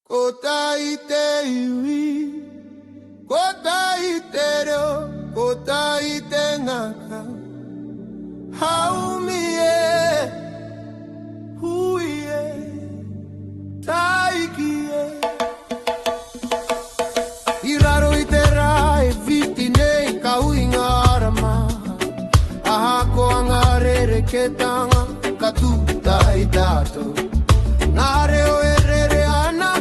Kota ite iwi, kota ite reo, kota ite ngaka. Haumie, huie, taikie. Iraro ite rai, vitine, kauinga arama. Ahako angarere ketanga, katuta itato. Nareo erere ana,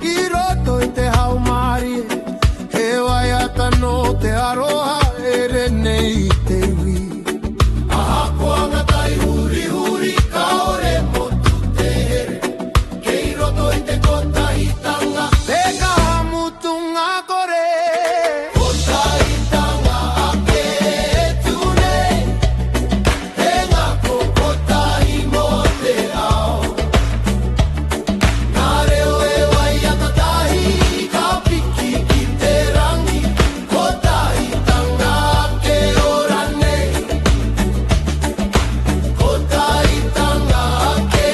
iroto ite haumari. Hewa yata no te aroha, ere nei te wi. Ahako angatai huri huri, kaore motu te here. Keiroto ite kota hitanga, teka hamutunga kore. Kota hitanga ake etune, henga kokota himote ao. Nareo ewa yatatahi, kapiki kite rangi. Kota hitanga ake orane. Kota hitanga ake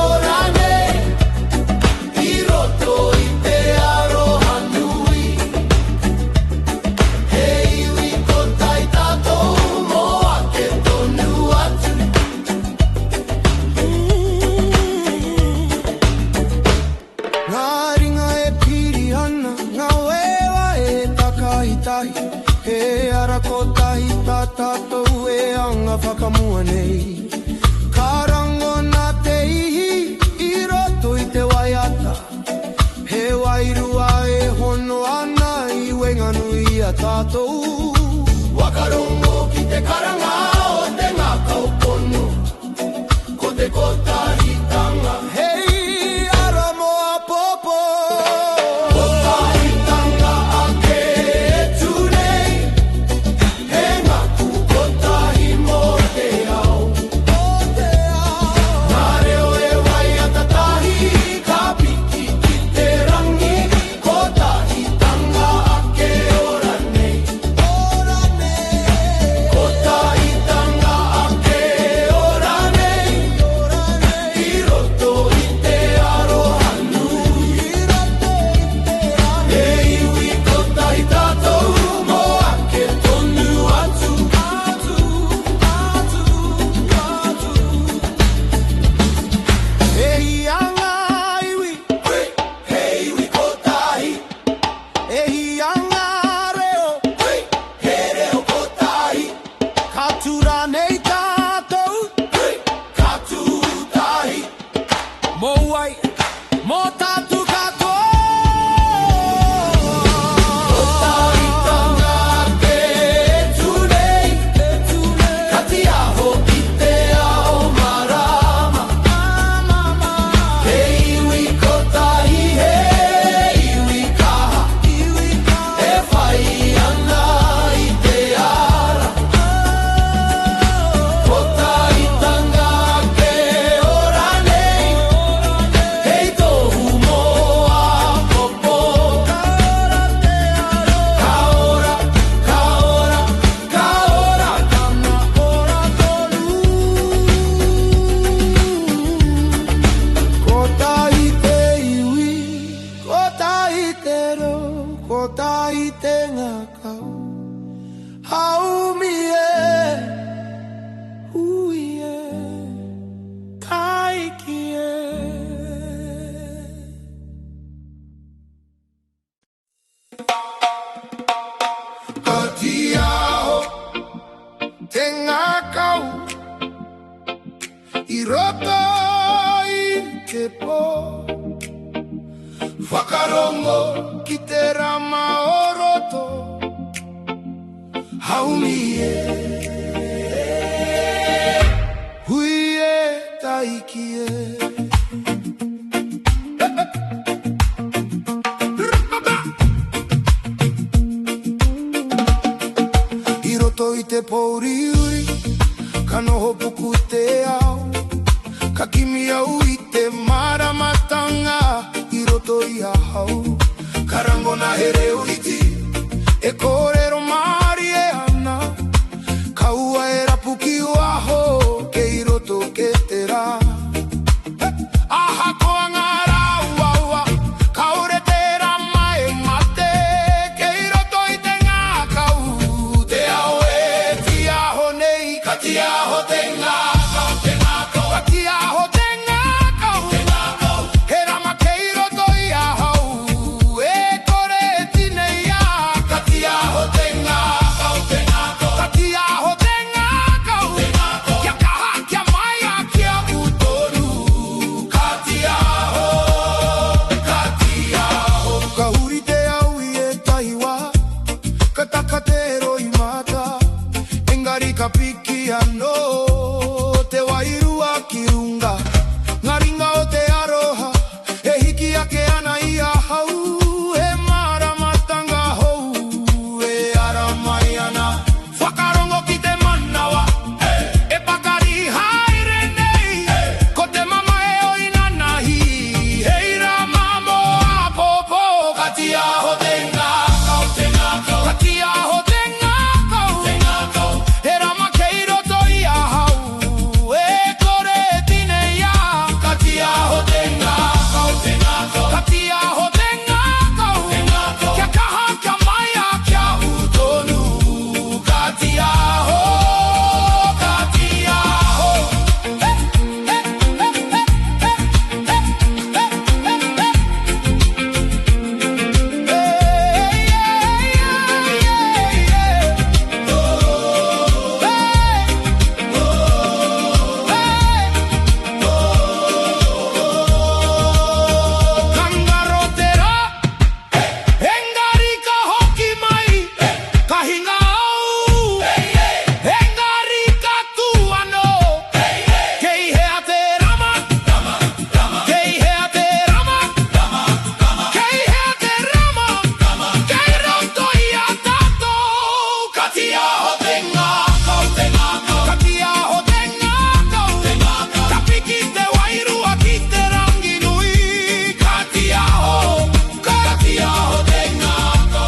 orane. Iroto ite aroha nui. Heiwi kota itato moa ke tonu atu. Ngā ringa e piri ana, ngā wewa e takahitahi. He ara kotahi tā tātou e anga whakamua nei. Ka rango nā te ihi, i roto i te waiata. He wairua e hono ana, i wenga nui a tātou. Wakarongo ki te karanga o te ngā kaupono. Ko te kota hitanga. Hei, ara moa popo. Kota hitanga ake etu nei. He ngā ku kota hi mo te ao. Ngā reo e wai atatahi, ka piki ki te rangi. Kota hitanga ake ora nei. Kota hitanga ake ora nei. I roto i te aroha nui. E iwi kota i tātou mo ake tonu atu. E hianga iwi, he iwi kotahi. E hianga reo, he reo kotahi. Ka tura nei tātou, ka tūtahi. Mo wai, mo tātu kako. Kota hitanga ake etu nei. Ka ti aho ki te ao marama. He iwi kotahi, he iwi kaha. E whai ana i te ara. Kota hitanga ake ora nei. Hei tohu moa popo. Ka ora, ka ora, ka ora tana ora tonu. Kota i te iwi, kota i te ro, kota i te ngakau. Haumie, huie, kaikie. Ka ti aho, te ngakau. I roto i te po. Whakarongo ki te rama o roto. Haumie, huie, taikie. I roto i te pouri uri, ka noho puku te ao. Ka kimi au i te maramatanga, i roto i a hau. Ka rango na he reo iti, e kōrero mari e ana. Ka ua e rapu ki waho, ke i roto ke te rā. Aha ko anga rā ua ua, ka ke ana ia hau e mara matanga hou e ara mai ana whakarongo ki te manawa e pakari haere nei ko te mama e oina nahi hei ra mamo a popo kati aho te ngākau kati aho te ngākau he rama kei roto ia hau e kore tine ia kati aho te ngākau kati aho te ngākau kia kaha kia mai a kia utonu kati aho Kangarotera engari ka hoki mai ka hinga au engari ka tuano kei hea te rama kei hea te rama kei hea te rama kei roto ia tātou kati aho te ngākau kati aho te ngākau ka piki te wairua ki te rangi nui kati aho te ngākau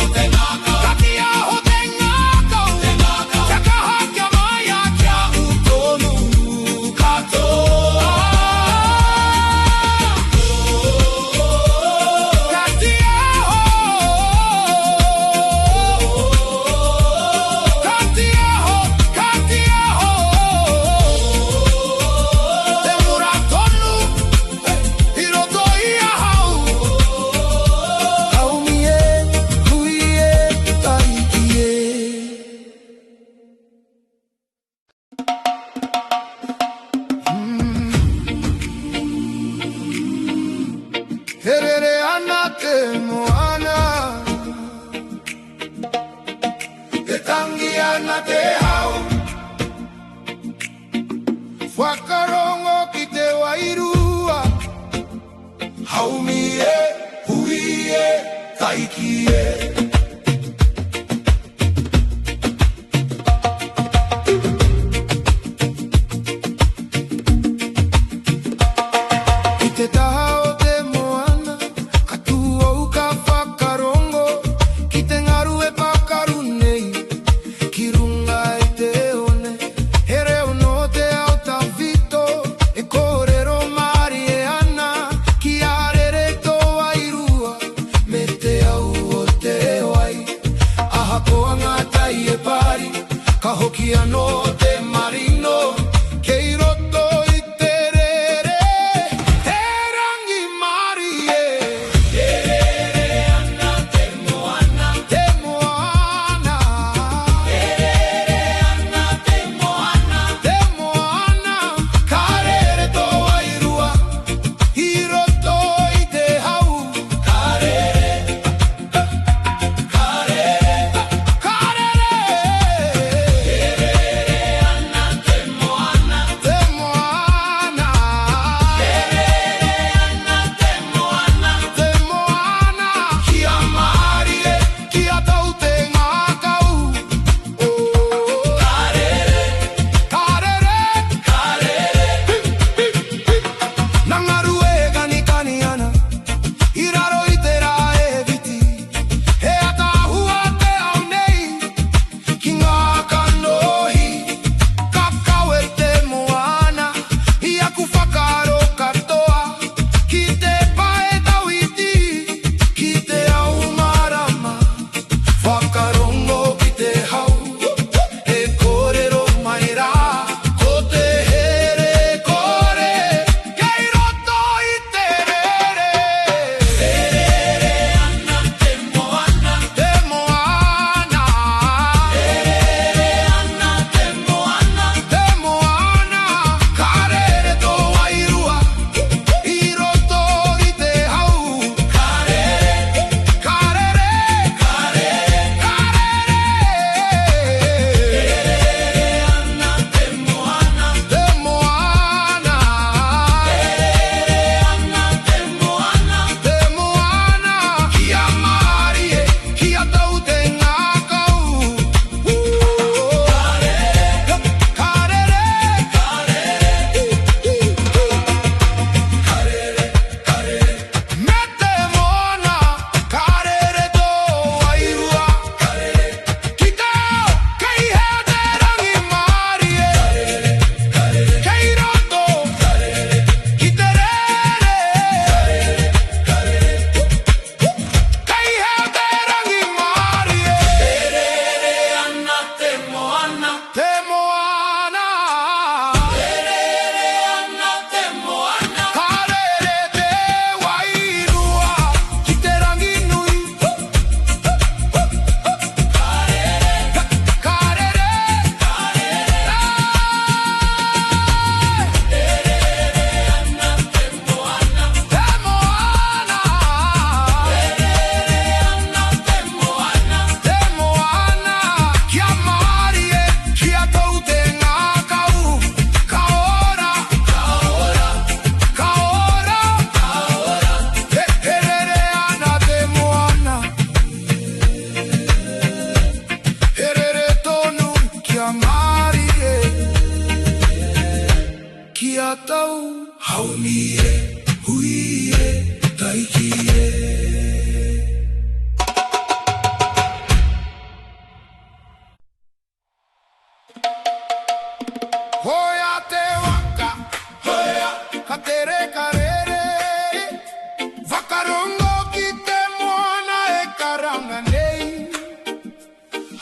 kati aho te ngākau kia kaha kia mai a kia utonu katoa kati aho te mura tonu i roto ia hau haumi e hui e taiki e Herere ana te moana Te tangi ana te hau Whakarongo ki te wairua Haumi e, hui e, taiki e I te taha o te moana Ka tuou ka whakarongo Ki te ngaru e pakaru nei Ki runga e te one He reo no te ao tawhito E kōrero mari e ana Ki arere tō wairua Me te au o te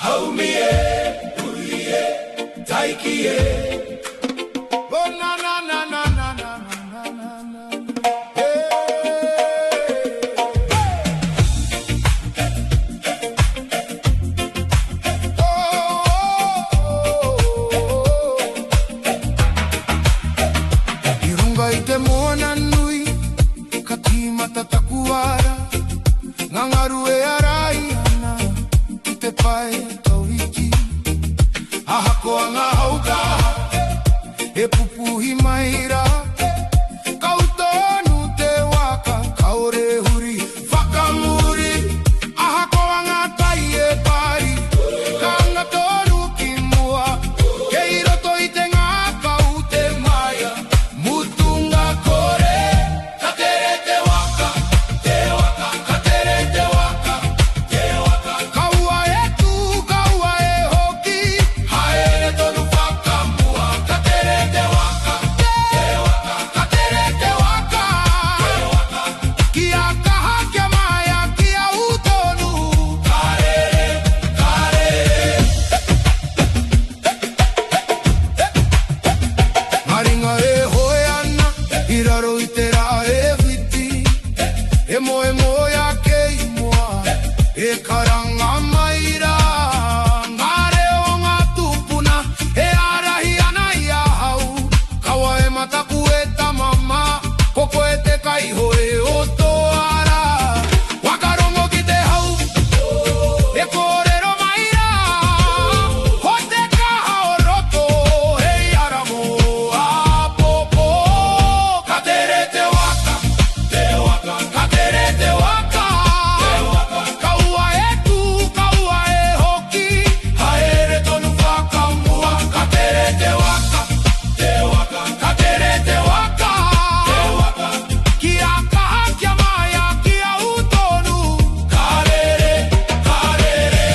haumie, uie, taikie. Oh na na na na na na na na na. Hey. Oh, Irunga ite mona nui, katima tatakuara, ngangaru e araiana, ite pai tauiki. Ahako anga hauka, e pupuhi maira, kautonu te waka, kaore huri, whakamuri. Ahako anga tai e pari, kanga tonu ki mua, kei roto i te ngā kau te maia, mutunga kore, ka tere te waka, ka tere te waka, kaua e tu, kaua e hoki, haere tonu whakamua, ka tere te waka, ka tere te waka, kia kaha kia maia, kia utonu, karere, karere. Maringa e hoe ana, i raro i te rā e whiti, e moe moe a kei moa, e karanga maira. Ngā reo ngā tupuna, e arahi ana i a hau, kaua e mataku e tamama, koko e te kaiho e o toara. Wakarongo ki te hau, e kōrero maira, ho te kaha o roto, hei ara moa popo. Ka tere te waka, ka tere te waka, kaua e tu, kaua e hoki, haere tonu whakamua. Ka tere te waka, ka tere te waka, kia kaha kia maia, kia utonu, karere, karere.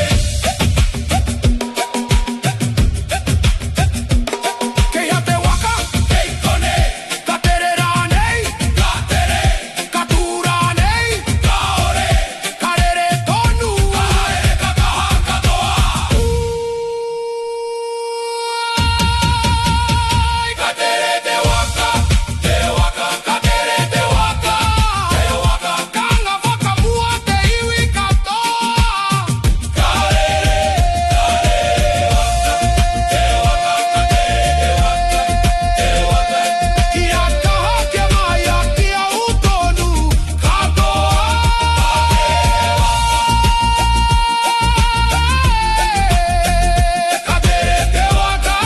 Kei te waka, kei kone, ka tere rānei, ka tere, ka tūra nei, ka ore, ka rere tonu, ka haere ka kaha katoa. Ka tere te waka, ka tere te waka, kanga whakamua te iwi katoa. Karere, kia kaha kia maia, kia utonu, katoa. Ka tere te waka,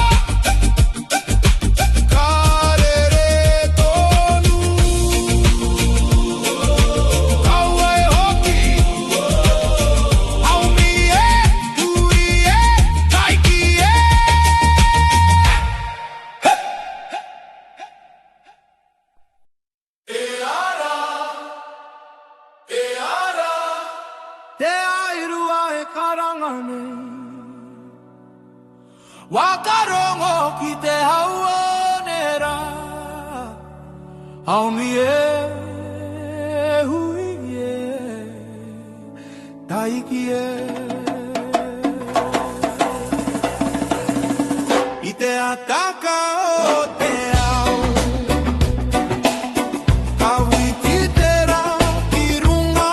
karere tonu, kaua e hoki, haumie, uie, taikie. Te airua e karangane, wakarongo ki te hauonera, haumie, huie, taikie. I te ataka o te ao, kawiti te rā ki runga,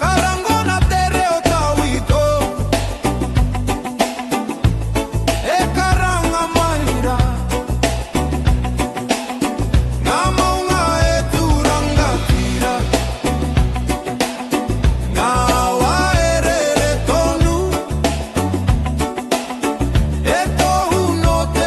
karangona te reo tauiko, e karanga maira, ngā maunga e tūranga tira, ngā wa e rere tonu, e tohu no te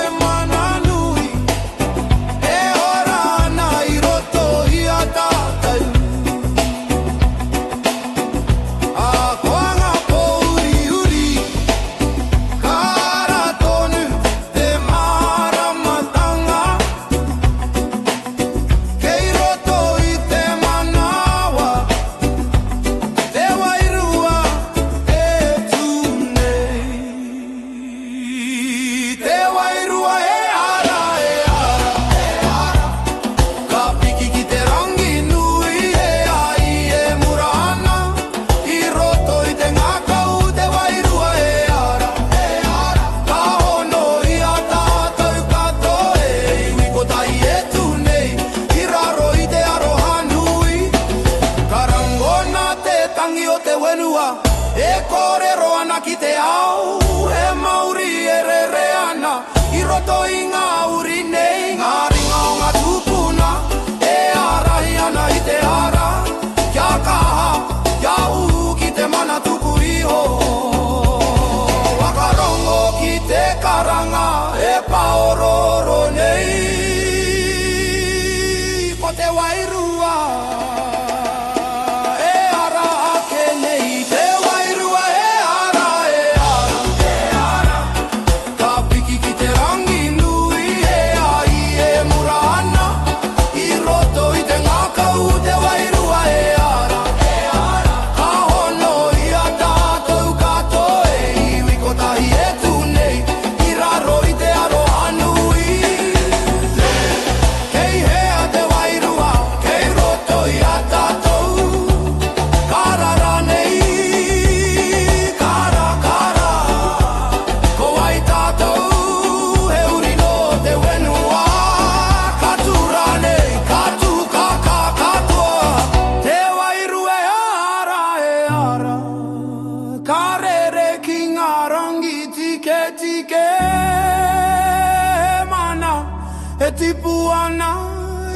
tipu ana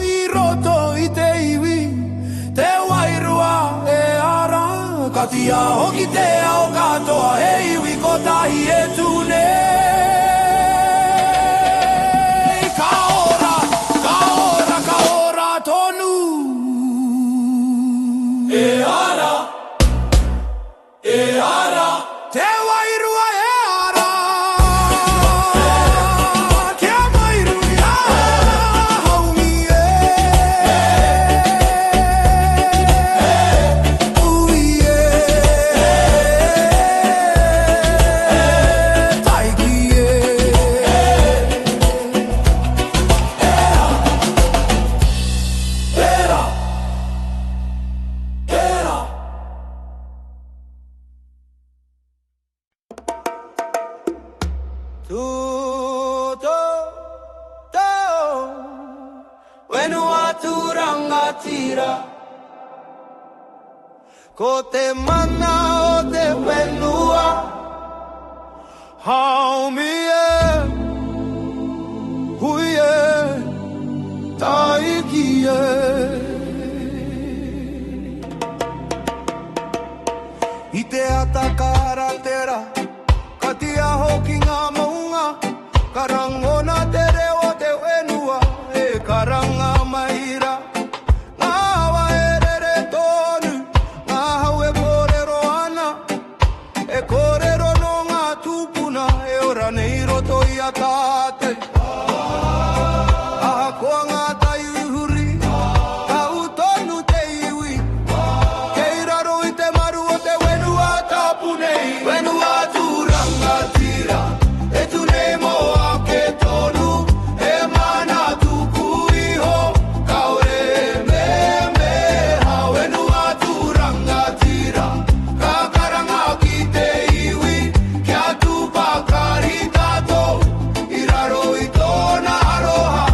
I roto I te iwi Te wairua e ara Katia hoki te ao katoa He iwi ko tahi e tune Ka ora tonu E ara Te wairua e ara Te mairu I ara Haumi Ui Taiki Wenuatu rangatira Ko te mana o te wenua Haumi Hui Taiki I te atakara tera Katia hoki ngā maunga Karangona te reo te wenua E karanga maira Ngā hawa e rere tonu Ngā hau e kōrero ana E kōrero no ngā tūpuna E ora nei roto I a tāte Aha koa ngā tai uhuri Kau tonu te iwi Kei raro I te maru o te wenua tapu nei Wenua tūranga tira E tu nei moa ke tonu E mana tuku iho Kaore me ha Wenua tūranga tira Ka karanga ki te iwi Kia tupa kari tato I raro I tōna aroha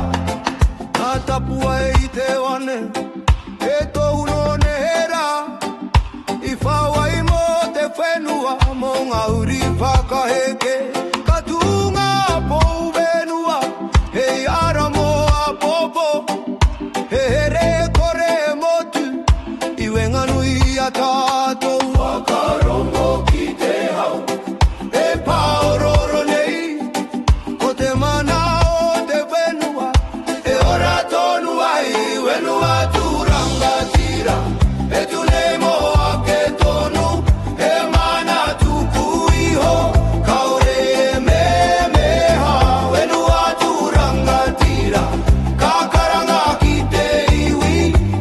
Nā tapua e I te wane E tohu no nehera I whawai mo te whenua Mo ngā uri whakaheke Ka tūnga pou wenua Hei ara mo a popo He here kore motu I wenga nui a tātou Whakarongo ki te hau E paororo nei Ko te mana o te wenua E ora tonu ai Wenua tūranga tira E tu nei moa ke tonu E mana tuku iho Kaore me ha Wenua tūranga tira Ka karanga ki te iwi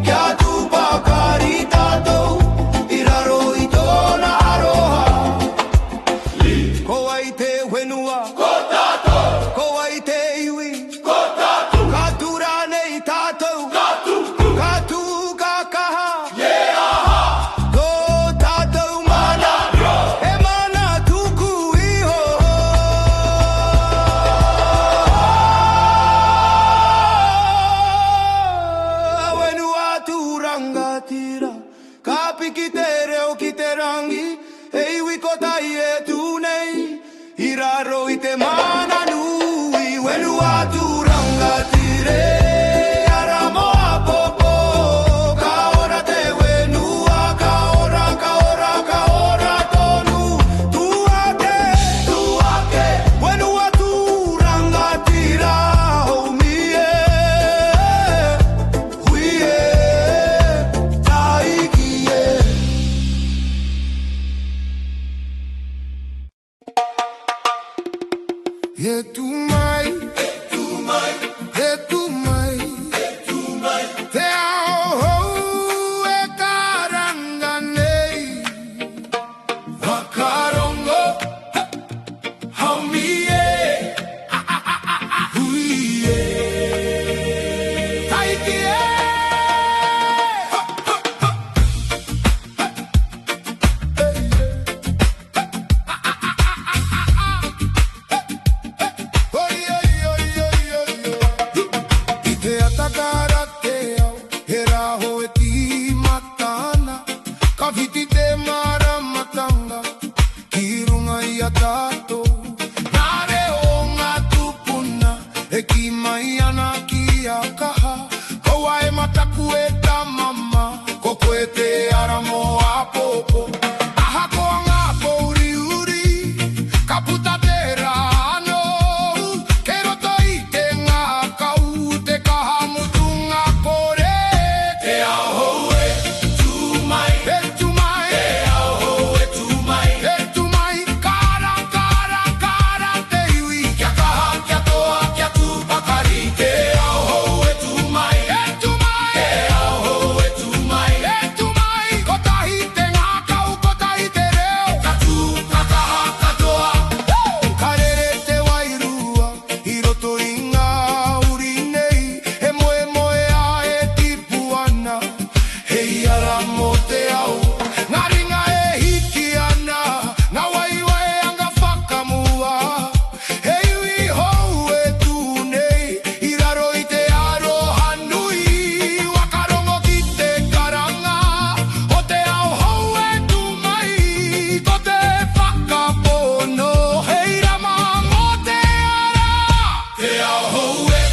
Kia tupa kari tātou I raro I tōna aroha Ko ai te wenua Ko tātou Ko ai te iwi Ko tātou Ka tura nei tātou Ka tuku Ka tū ka kaha Ko tātou mana E mana tuku iho Wenua tūranga tira Ka piki te reo ki te rangi E iwi ko tai e tūnei I raro I te mana nui Wenua tūranga tire Ara moa popo Ka ora te wenua Ka ora tonu Tuake Wenua tūranga tira Haumi Hui Taiki E tu mai Te ao hou e karanga nei Whakarongo Haumi Hui Taiki Ki mai ana ki ara mo te au. Ngā ringa e hiki ana, ngā waiwai anga whakamua. He iwi hou e tūnei, I raro I te aroha nui. Wakarongo ki te karanga, o te ao hou e tūmai. Ko te whakapono, hei rama mo te ara. Te ao hou e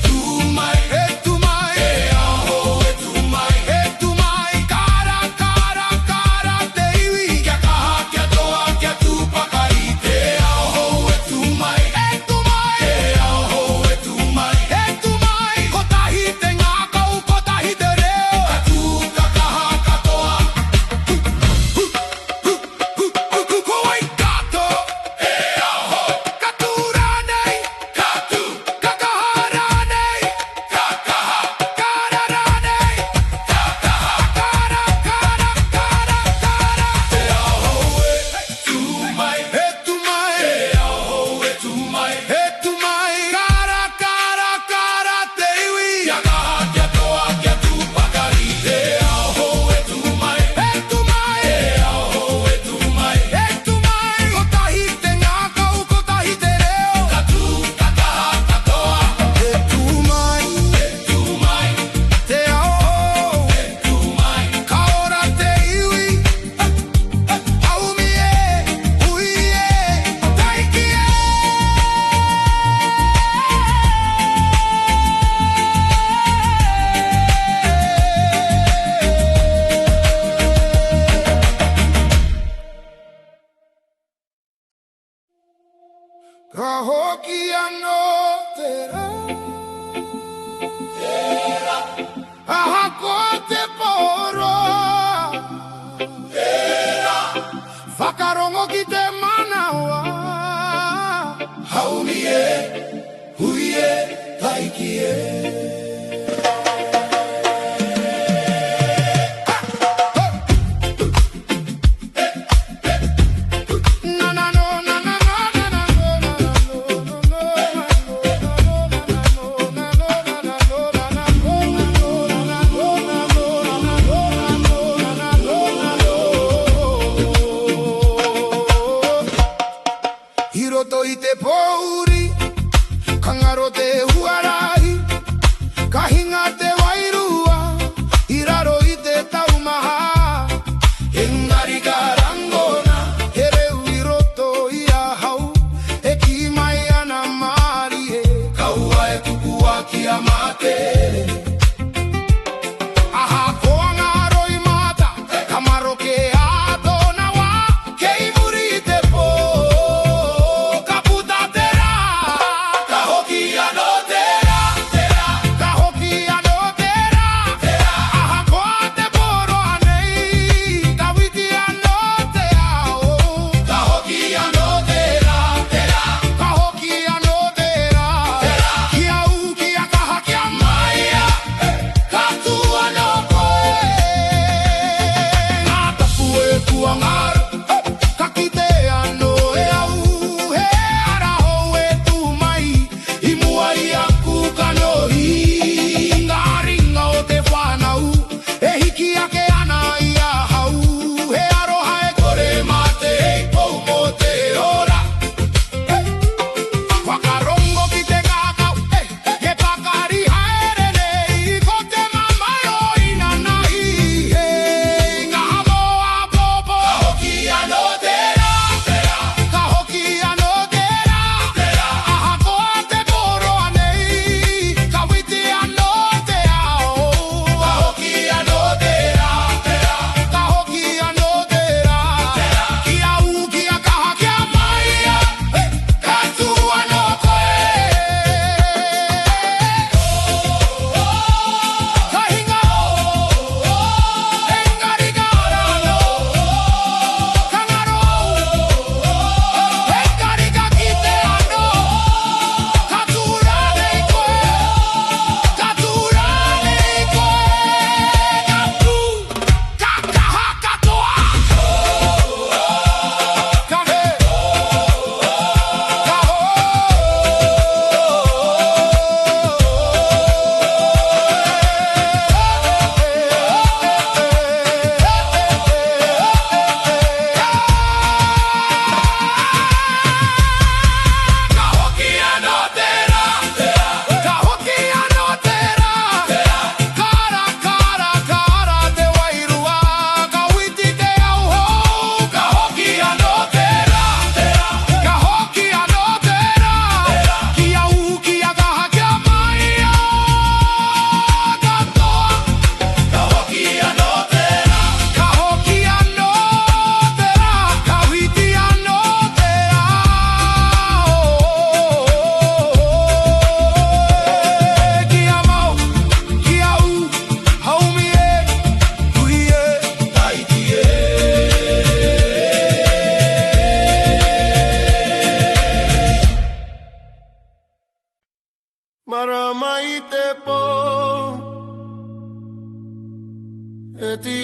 tūmai, e tūmai. Te ao hou e tūmai, e tūmai. Kara, kara, kara te iwi. Kia kaha, kia toa, kia tūpakari. Te ao hou e tūmai, e tūmai. Te ao hou e tūmai, e tūmai. Ko tahi te ngākau, ko tahi te reo. Ka tū, ka kaha, ka toa. Ko ai kato, e ao hou. Ka tū rānei, ka tū. Ka kaha rānei, ka kaha. Kara rānei, ka kaha. Kara, kara, kara, kara. Te ao hou e tūmai, e tūmai. Te ao hou e tūmai, e tūmai. Kara, kara, kara te iwi. Kia kaha, kia toa, kia tūpakari. Te ao hou e tūmai, e tūmai. Te ao hou e tūmai, e tūmai. Ko tahi te ngākau, ko tahi te reo. Ka tū, ka kaha, ka toa. E tūmai, e tūmai. Te ao hou, e tūmai. Ka ora te iwi. Aumi e, hui e, taiki e. Ka hoki anō te rā. Aha ko te poro. Whakarongo ki te manawa. Haumi e, hui e, taiki e. Na na no, na na na na na no, na na no, no, no.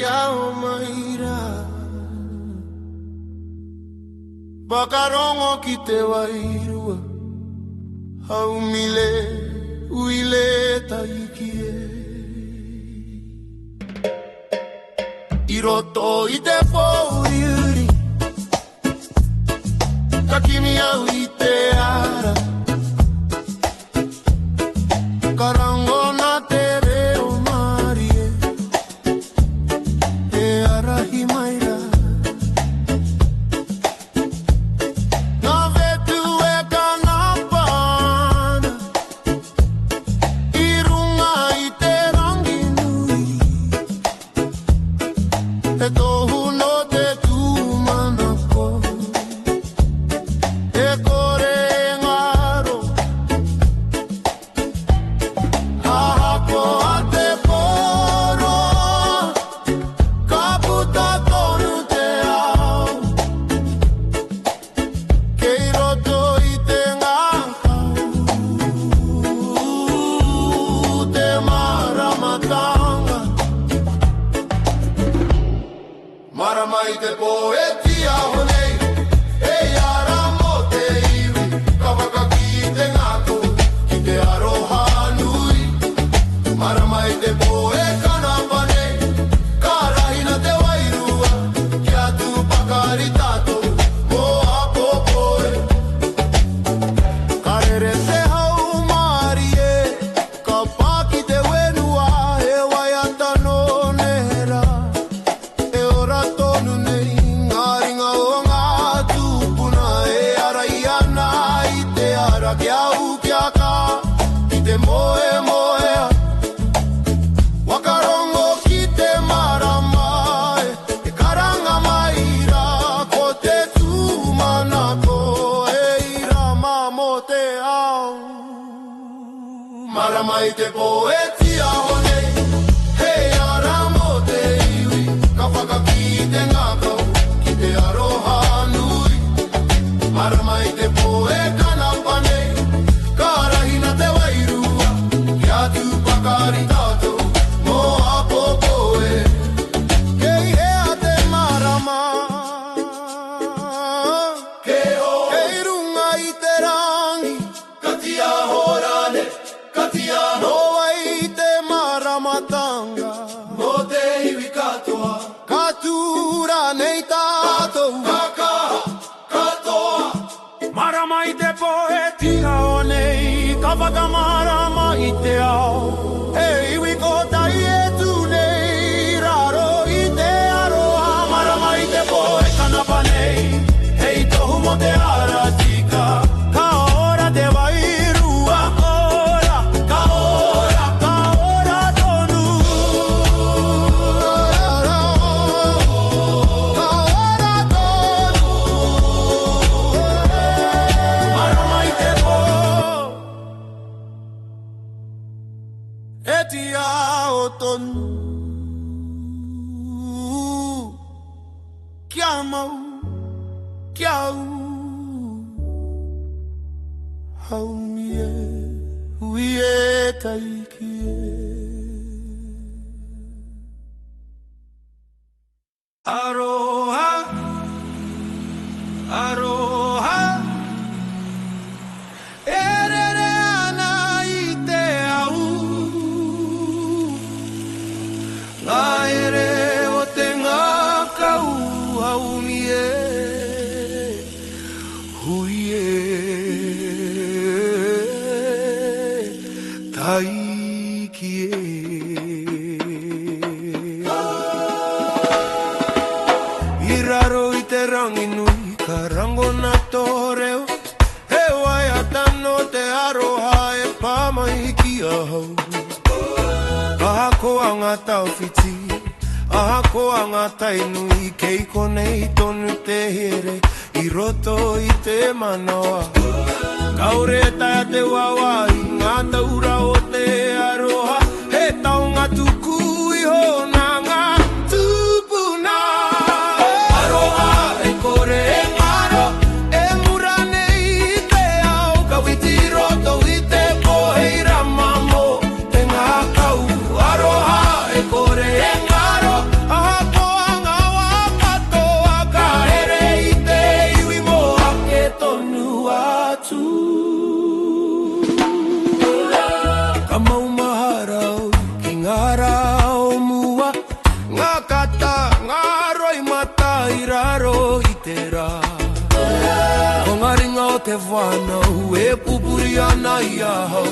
ao maira Wakarongo ki te wairua Hau mile uile taikie I roto I te pouriuri Kakimi au I te ara Karango na te reo marie Te arahi maira Maramai te poetia honei E ara mo te iwi Kawaka ki te ngako Ki te aroha nui Maramai te poe kana panei Karahina te wairua Kia tu pakari tato Mo hapo poe Karere te hau marie Ka paki te wenua E waiata no nera E ora tonu nei ngaringa o ngā tūpuna E ara iana I te ara kia u kia ka Ki te moe moea Wakarongo ki te marama E karanga maira Ko te tūmana ko E irama mo te au Maramai te poetia honei Hei ara mo te iwi Ka whakaki te ngako Ki te aroha nui Maramai te poe kana panei Karahina te wairua Kia tu pakari tātou Mo hapo poe Kei hea te marama Kei runga I te rangi Katia horane Katia no ai te maramatanga Mo te iwi katoa Katura nei tātou Kakaha, katoa Maramai te poetia o nei Ka whakamarama I te ao E iwi ko tai e tu nei Raro I te aroha Maramai te poe kanapa nei Hei tohu mo te ara tika Ka ora te wairua ora Ka ora tonu Ka ora tonu Maramai te po E tia o tonu Kia mau Kia u Hau mie Ui e taikie Aroha Aroha Erere ana I te au Ngā ere o te ngakau Hau mie Hui e Taikie I raro I te rangi nui Ka rango na tōreo He wai atano te aroha E pāmai ki ahau Aha ko anga tau whiti Aha ko anga tai nui Kei konei tonu te here I roto I te manoa Kaure taia te wawai Ngā taura o te aroha He taunga tuku I hona ngā tūpuna Aroha e kore e ngaro E mura nei I te au Ka witi roto I te poheira mamo Te ngā kau Aroha e kore e ngaro Aha ngā kata, ngā roi mata I raro I te rā. Ko ngā ringa o te whanau e pupuri ana I ahau.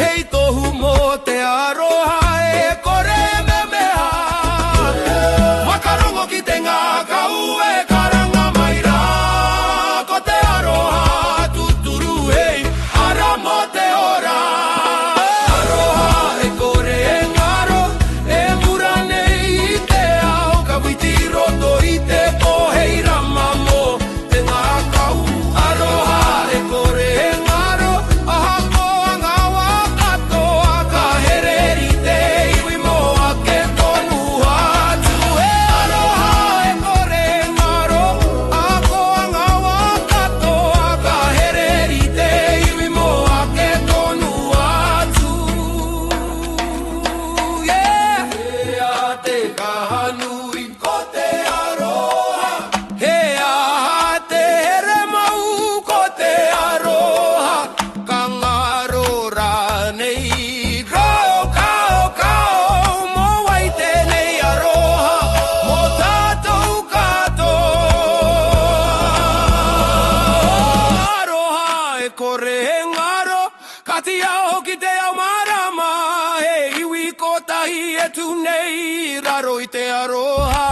Hei tohu mō te aroha e kore me mea. Wakarongo ki te ngā kau e karanga mai rā. Ko te aroha tuturu hei ara mo te ora. Aroha e kore e ngaro e mura nei I te ao. Ka witi roto I te pohei rama mo te ngā kau. Aroha e kore e ngaro aha koa ngā wakatoa. Ka hereri te iwi mo ake tonu atu. E aroha e kore e ngaro aha koa ngā wakatoa. Ka hereri te iwi mo ake tonu atu. Yeah. Hea te kahanui ko te aroha. Hea te here mau ko te aroha. Ka ngaro rānei kao kao kao. Mo wai tēnei aroha mo tātou katoa. Aroha e kore e ngaro ka tia hoki te ao marama. He iwi ko tahi e tunei raro I te aroha.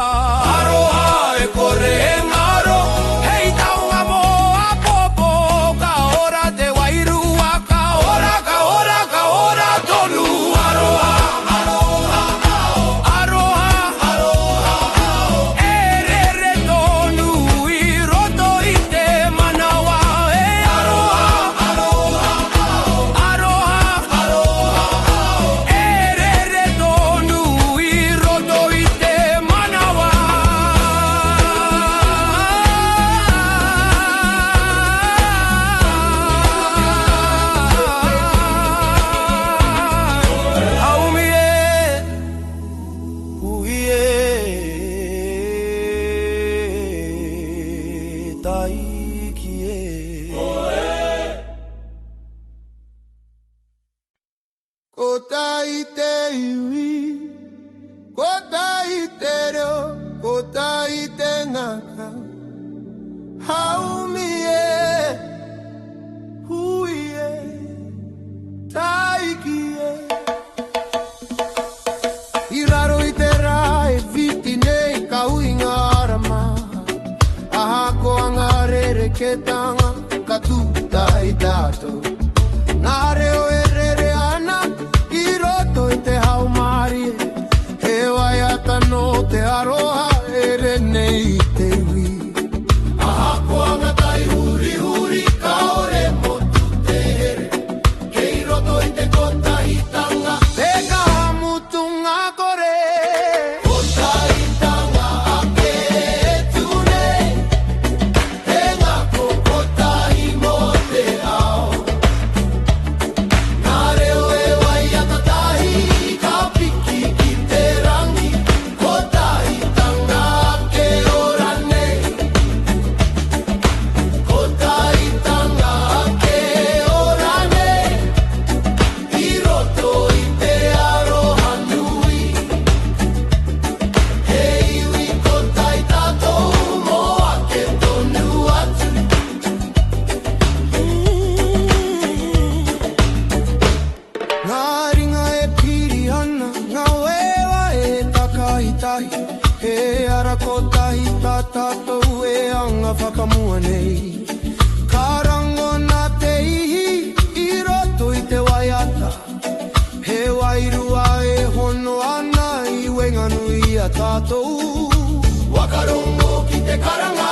Aroha e kore e ngaro hei taunga mo a popo. Ka ora te wairua ka ora tonu. Aroha, aroha, aroha, aroha, e rere tonu I roto I te manawa. E aroha, aroha, aroha, aroha, e rere tonu I roto I te manawa. Haumi e, hui e, taiki e. Ko tai te iwi, ko tai te reo, ko tai te ngaka. Haumi e, hui e, taiki e. I raro I te rā e whiti nei ka hui ngā rama. Aha ko ngā rere ke tanga ka tūta I tātou. Ngā reo e rere ana I roto I te hau mari. He wai ata no te aroha e re nei te wi. Aha ko ngā tai huri huri ka ore motu te here. Kei roto I te kota I tanga te ka hamutu ngā kore. Kota I tanga ake e tunei. He ngā kota I mo te ao. Ngā reo e wai ata tahi ka piki ki te rangi. Kota I tanga ake ora nei. Kota I tanga ake ora nei. I roto I te aroha nui. He iwi kota I tātou mo ake tonu atu. Ngā ringa e piri ana, ngā wewa e takahitahi. He ara ko tahi tā tātou e anga whakamua nei. Ka rango nā te ihi I roto I te waiata. He wairua e hono ana I wenga nui a tātou. Wakarongo ki te karanga